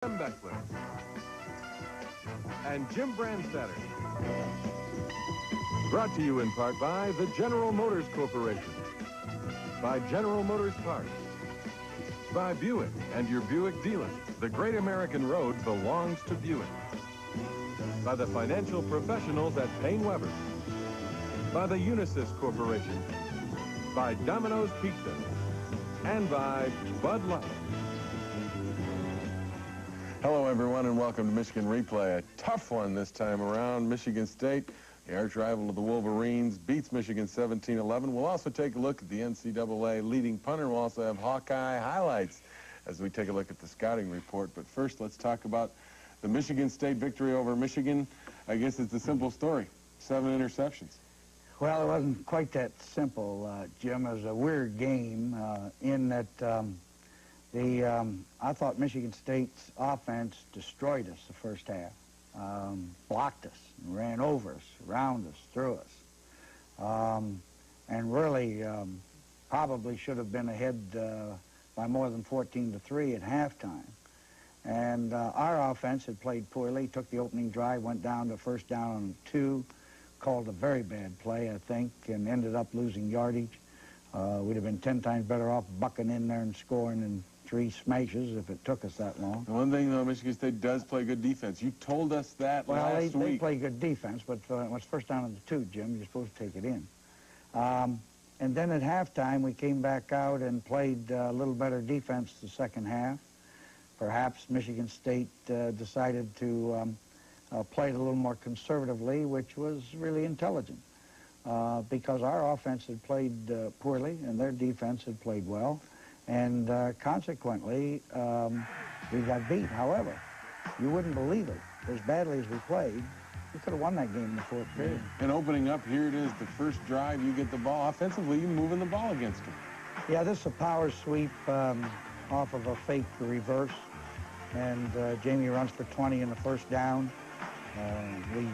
Jim Beckler and Jim Brandstatter. Brought to you in part by the General Motors Corporation, by General Motors Parts, by Buick and your Buick dealer. The great American road belongs to Buick. By the financial professionals at Payne Weber, by the Unisys Corporation, by Domino's Pizza, and by Bud Light. Hello, everyone, and welcome to Michigan Replay. A tough one this time around. Michigan State, the arch rival of the Wolverines, beats Michigan 17-11. We'll also take a look at the NCAA leading punter. We'll also have Hawkeye highlights as we take a look at the scouting report. But first, let's talk about the Michigan State victory over Michigan. I guess it's a simple story. 7 interceptions. Well, it wasn't quite that simple, Jim. It was a weird game in that I thought Michigan State's offense destroyed us the first half, blocked us, ran over us, around us, through us, and really probably should have been ahead by more than 14-3 at halftime. And our offense had played poorly, took the opening drive, went down to first down on 2, called a very bad play, I think, and ended up losing yardage. We'd have been 10 times better off bucking in there and scoring in 3 smashes if it took us that long. The one thing, though, Michigan State does play good defense. You told us that last week. Well, they play good defense, but when it's first down on the 2, Jim, you're supposed to take it in. And then at halftime, we came back out and played a little better defense the second half. Perhaps Michigan State decided to play it a little more conservatively, which was really intelligent. Because our offense had played poorly and their defense had played well. And consequently, we got beat. However, you wouldn't believe it. As badly as we played, we could have won that game in the 4th period. And opening up, here it is, the first drive, you get the ball. Offensively, you're moving the ball against them. Yeah, this is a power sweep off of a fake reverse. And Jamie runs for 20 in the first down. We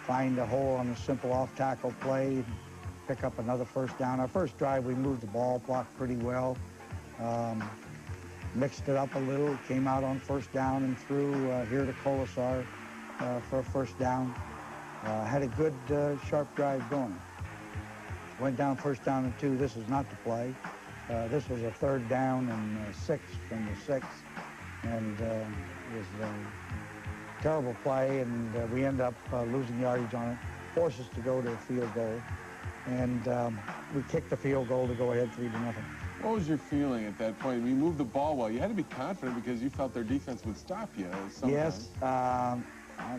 find a hole on a simple off-tackle play, pick up another first down. Our first drive, we moved the ball, blocked pretty well, mixed it up a little, came out on first down and threw here to Colasar for a first down. Had a good, sharp drive going. Went down first down and 2. This is not the play. This was a 3rd down and 6 from the 6. And it was a terrible play, and we end up losing yardage on it, forced us to go to a field goal, and we kicked the field goal to go ahead 3-0. What was your feeling at that point? You moved the ball well. You had to be confident because you felt their defense would stop you sometimes. Yes, I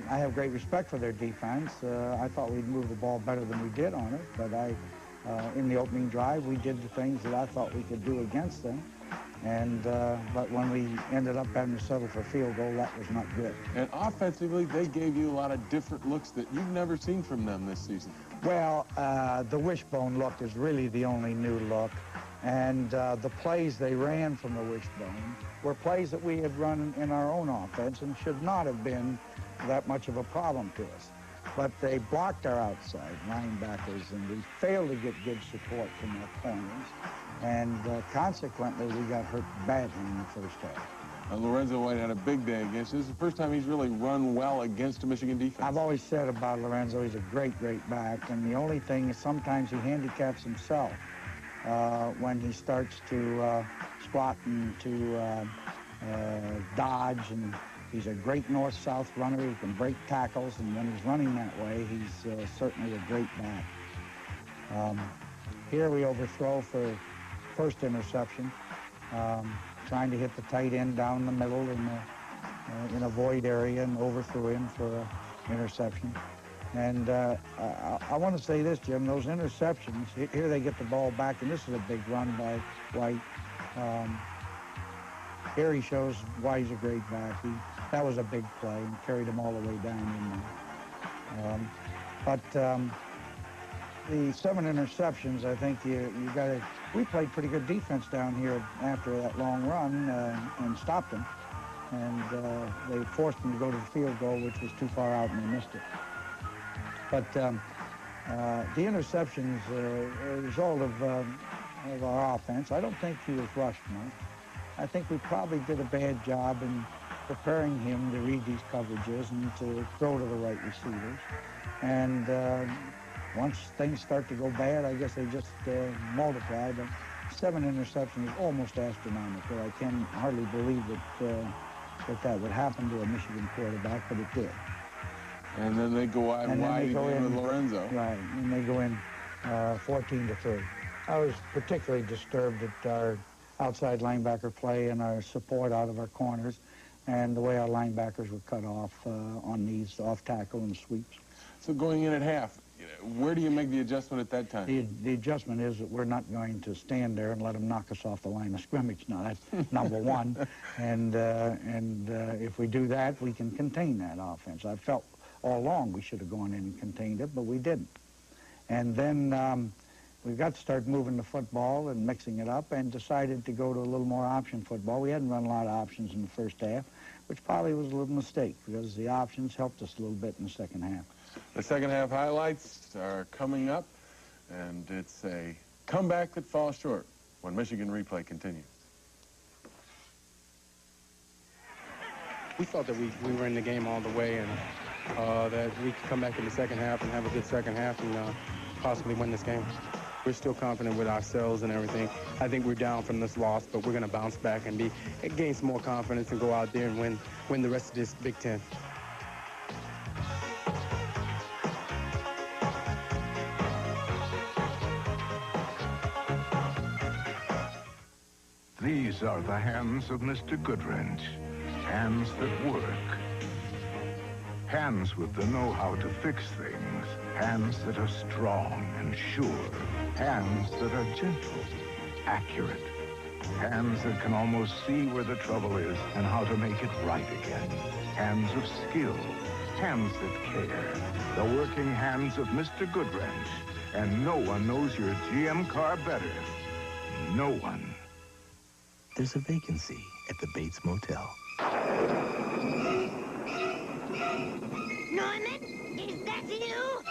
have great respect for their defense. I thought we'd move the ball better than we did on it, but in the opening drive, we did the things that I thought we could do against them. And but when we ended up having to settle for a field goal, that was not good. And offensively, they gave you a lot of different looks that you've never seen from them this season. Well, the wishbone look is really the only new look. And the plays they ran from the wishbone were plays that we had run in our own offense and should not have been that much of a problem to us. But they blocked our outside linebackers, and we failed to get good support from our corners. And consequently, we got hurt badly in the first half. Lorenzo White had a big day against you. This is the first time he's really run well against a Michigan defense. I've always said about Lorenzo, he's a great, great back. And the only thing is sometimes he handicaps himself when he starts to squat and to dodge. And he's a great north-south runner. He can break tackles. And when he's running that way, he's certainly a great back. Here we overthrow for first interception, trying to hit the tight end down the middle in a void area and overthrew him for an interception. And I want to say this, Jim, those interceptions, here they get the ball back, and this is a big run by White. Here he shows why he's a great back. That was a big play and carried him all the way down in there. The 7 interceptions, I think you got to. We played pretty good defense down here after that long run and stopped them. And they forced them to go to the field goal, which was too far out, and they missed it. But the interceptions are a result of our offense. I don't think he was rushed much. I think we probably did a bad job in preparing him to read these coverages and to throw to the right receivers. And once things start to go bad, I guess they just multiply. But 7 interceptions is almost astronomical. I can hardly believe that would happen to a Michigan quarterback, but it did. And then they go wide again with Lorenzo. Right, and they go in 14-3. I was particularly disturbed at our outside linebacker play and our support out of our corners and the way our linebackers were cut off on these off tackle and sweeps. So going in at half, where do you make the adjustment at that time? The adjustment is that we're not going to stand there and let them knock us off the line of scrimmage. Now, that's number one. And if we do that, we can contain that offense. I felt all along we should have gone in and contained it, but we didn't. And then we've got to start moving the football and mixing it up and decided to go to a little more option football. We hadn't run a lot of options in the first half, which probably was a little mistake because the options helped us a little bit in the second half. The second half highlights are coming up, and it's a comeback that falls short when Michigan Replay continues. We thought that we were in the game all the way and that we could come back in the second half and have a good second half and possibly win this game. We're still confident with ourselves and everything. I think we're down from this loss, but we're going to bounce back and gain some more confidence and go out there and win the rest of this Big Ten. These are the hands of Mr. Goodwrench. Hands that work. Hands with the know-how to fix things. Hands that are strong and sure. Hands that are gentle, accurate. Hands that can almost see where the trouble is and how to make it right again. Hands of skill. Hands that care. The working hands of Mr. Goodwrench. And no one knows your GM car better. No one. There's a vacancy at the Bates Motel. Norman, is that you?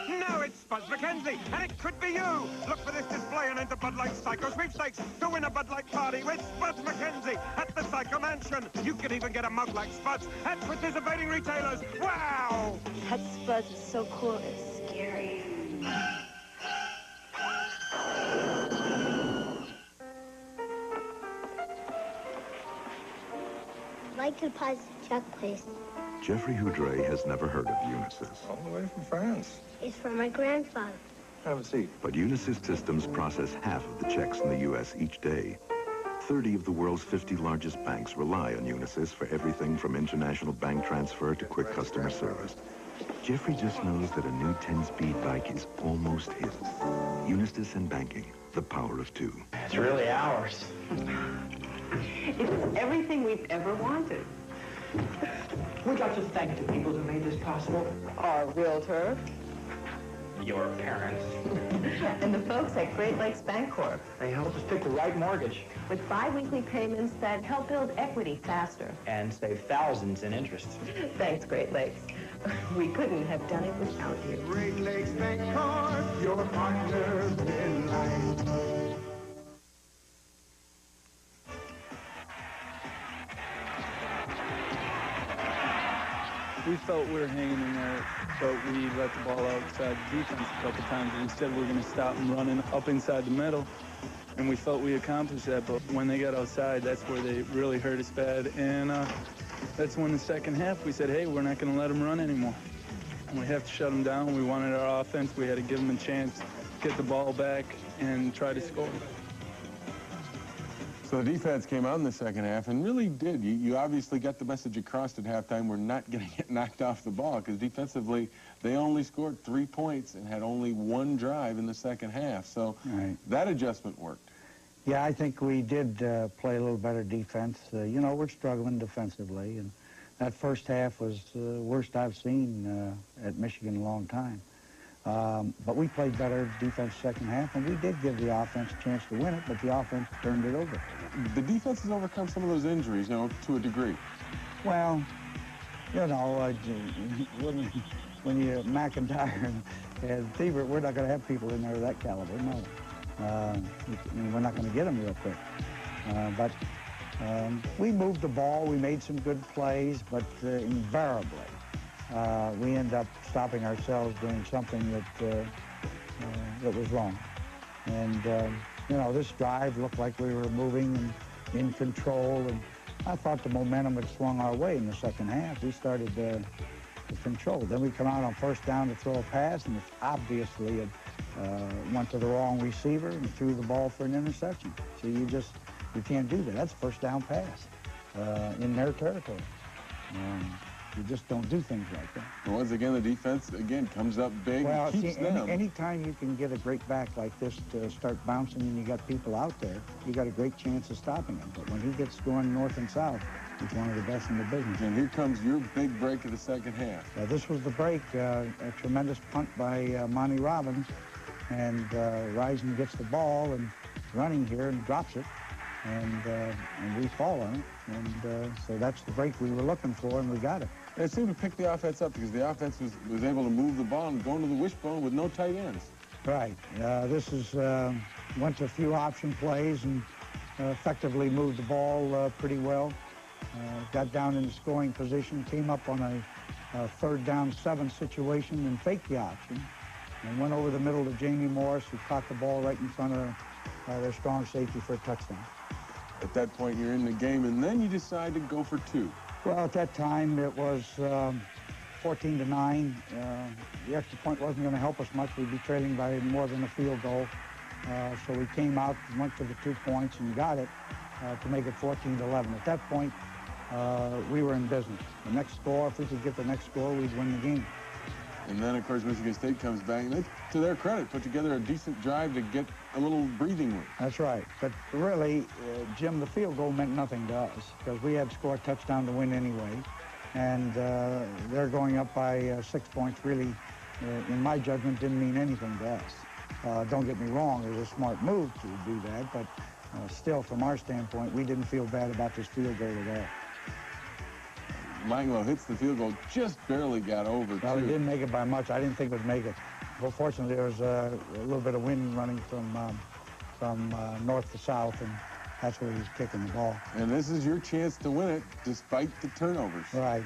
No, it's Buzz McKenzie, and it could be you. Look for this display and enter Bud Light Psycho Sweepstakes to win a Bud Light party with Buzz McKenzie at the Psycho Mansion. You can even get a mug like Spud's at participating retailers. Wow! That Spuzz is so cool, it's scary. I'd like to deposit a check, please. Jeffrey Houdray has never heard of Unisys. All the way from France. It's for my grandfather. Have a seat. But Unisys systems process half of the checks in the U.S. each day. 30 of the world's 50 largest banks rely on Unisys for everything from international bank transfer to quick customer service. Jeffrey just knows that a new 10-speed bike is almost his. Unisys and banking, the power of two. It's really ours. It's everything we've ever wanted. We'd like to thank the people who made this possible. Our realtor. Your parents. And the folks at Great Lakes Bancorp. They helped us pick the right mortgage. With bi-weekly payments that help build equity faster. And save thousands in interest. Thanks, Great Lakes. We couldn't have done it without you. Great Lakes Bancorp, your partner in life. We felt we were hanging in there, but we let the ball outside the defense a couple times. Instead, we're going to stop them running up inside the middle, and we felt we accomplished that. But when they got outside, that's where they really hurt us bad. And that's when the second half, we said, hey, we're not going to let them run anymore. We have to shut them down. We wanted our offense. We had to give them a chance, get the ball back, and try to score. So the defense came out in the second half and really did. You obviously got the message across at halftime. We're not going to get knocked off the ball because defensively they only scored 3 points and had only one drive in the second half. So that adjustment worked. Yeah, I think we did play a little better defense. You know, we're struggling defensively, and that first half was the worst I've seen at Michigan in a long time. But we played better defense second half, and we did give the offense a chance to win it, but the offense turned it over. The defense has overcome some of those injuries, you know, to a degree. Well, you know, when you McIntyre and Thiebert, we're not going to have people in there of that caliber, no. We're not going to get them real quick. But We moved the ball, we made some good plays, but invariably we end up stopping ourselves doing something that was wrong. And, you know, this drive looked like we were moving and in control, and I thought the momentum had swung our way in the second half. We started to control. Then we come out on first down to throw a pass, and it's obviously it went to the wrong receiver and threw the ball for an interception. So you can't do that. That's a first down pass in their territory. You just don't do things like that. And once again, the defense, again, comes up big, well, keeps them. Anytime you can get a great back like this to start bouncing and you got people out there, you got a great chance of stopping him. But when he gets going north and south, he's one of the best in the business. And here comes your big break of the second half. This was the break, a tremendous punt by Monty Robbins, and Risen gets the ball and running here and drops it. And we fall on it, and so that's the break we were looking for, and we got it. And it seemed to pick the offense up because the offense was able to move the ball and go into the wishbone with no tight ends. Right. This is went to a few option plays and effectively moved the ball pretty well. Got down in the scoring position, came up on a 3rd down 7 situation and faked the option, and went over the middle to Jamie Morris, who caught the ball right in front of their strong safety for a touchdown. At that point, you're in the game, and then you decide to go for 2. Well, at that time, it was 14-9. The extra point wasn't going to help us much. We'd be trailing by more than a field goal. So we came out, went for the 2 points, and got it to make it 14-11. At that point, we were in business. The next score, if we could get the next score, we'd win the game. And then, of course, Michigan State comes back, and they, to their credit, put together a decent drive to get a little breathing room. That's right. But really, Jim, the field goal meant nothing to us because we had to score a touchdown to win anyway. And they're going up by 6 points really, in my judgment, didn't mean anything to us. Don't get me wrong, it was a smart move to do that, but still, from our standpoint, we didn't feel bad about this field goal at all. Langlo hits the field goal, just barely got over, Well, he didn't make it by much. I didn't think it would make it. Well, fortunately, there was a little bit of wind running from north to south, and that's where he was kicking the ball. And this is your chance to win it, despite the turnovers. Right.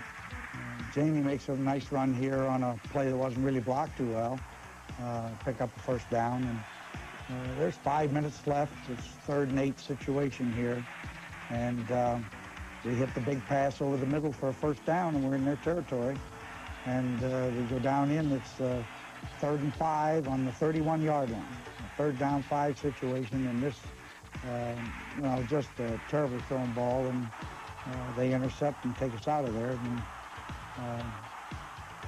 Jamie makes a nice run here on a play that wasn't really blocked too well. Pick up a first down, and there's 5 minutes left. It's 3rd and 8 situation here, and we hit the big pass over the middle for a first down, and we're in their territory. And we go down in, it's 3rd and 5 on the 31-yard line. A 3rd down 5 situation, and this, you know, just a terribly thrown ball, and they intercept and take us out of there. And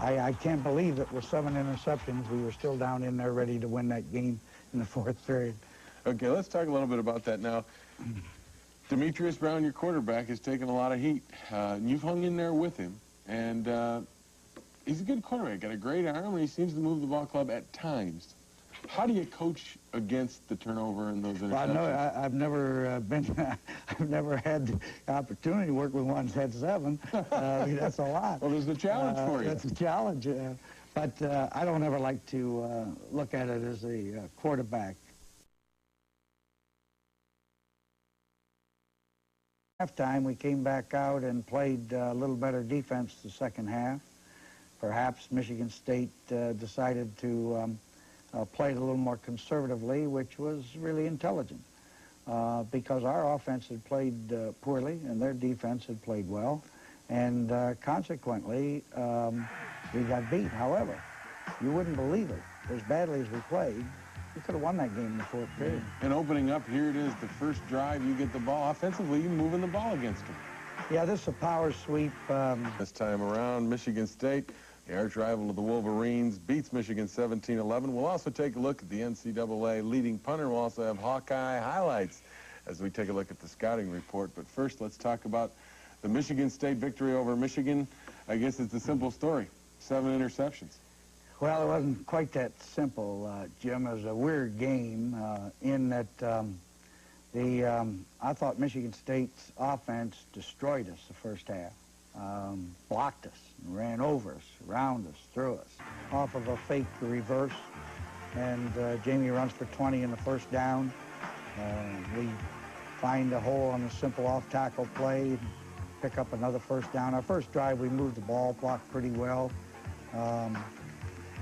I can't believe that with 7 interceptions, we were still down in there ready to win that game in the 4th period. Okay, let's talk a little bit about that now. Demetrius Brown, your quarterback, has taken a lot of heat. You've hung in there with him, and he's a good quarterback. Got a great arm, and he seems to move the ball club at times. How do you coach against the turnover and those interceptions? Well, no, I've never I've never had the opportunity to work with one that's had 7. That's a lot. Well, there's a challenge for you. That's a challenge. But I don't ever like to look at it as a quarterback. Halftime, we came back out and played a little better defense the second half. Perhaps Michigan State decided to play it a little more conservatively, which was really intelligent because our offense had played poorly and their defense had played well, and consequently, we got beat. However, you wouldn't believe it. As badly as we played, we could have won that game in the 4th period. And opening up, here it is, the first drive, you get the ball. Offensively, you're moving the ball against them. Yeah, this is a power sweep. This time around, Michigan State, the arch rival of the Wolverines, beats Michigan 17-11. We'll also take a look at the NCAA leading punter. We'll also have Hawkeye highlights as we take a look at the scouting report. But first, let's talk about the Michigan State victory over Michigan. I guess it's a simple story. 7 interceptions. Well, it wasn't quite that simple, Jim. It was a weird game in that I thought Michigan State's offense destroyed us the first half. Blocked us, ran over us, around us, through us, off of a fake reverse. And Jamie runs for 20 in the first down. We find a hole on a simple off-tackle play, pick up another first down. Our first drive, we moved the ball, blocked pretty well,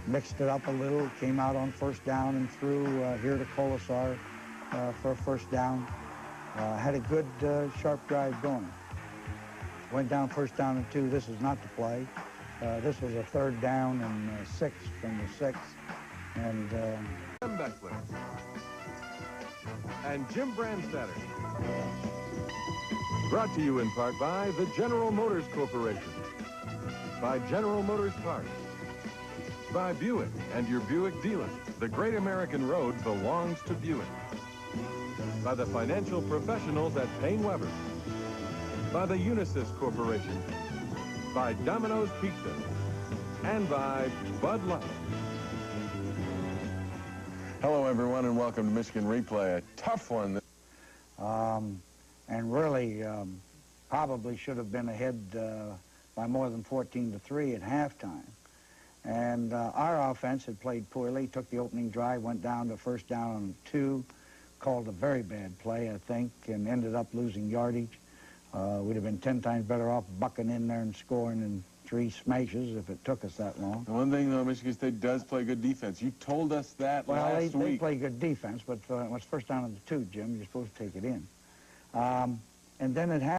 mixed it up a little, came out on first down and threw here to Colasar for a first down. Had a good, sharp drive going. Went down first down and 2. This is not the play. This was a third down and 6 from the 6. And Jim Beckler and Jim Brandstatter. Brought to you in part by the General Motors Corporation, by General Motors Parts, by Buick and your Buick dealer. The great American road belongs to Buick. By the financial professionals at Payne Weber, by the Unisys Corporation, by Domino's Pizza, and by Bud Light. Hello, everyone, and welcome to Michigan Replay. A tough one. And really probably should have been ahead by more than 14-3 at halftime. And our offense had played poorly, took the opening drive, went down to first down on 2, called a very bad play, I think, and ended up losing yardage. We'd have been 10 times better off bucking in there and scoring in 3 smashes if it took us that long. The one thing, though, Michigan State does play good defense. You told us that last week. Well, they play good defense, but when it's first down on the 2, Jim, you're supposed to take it in. And then it happened.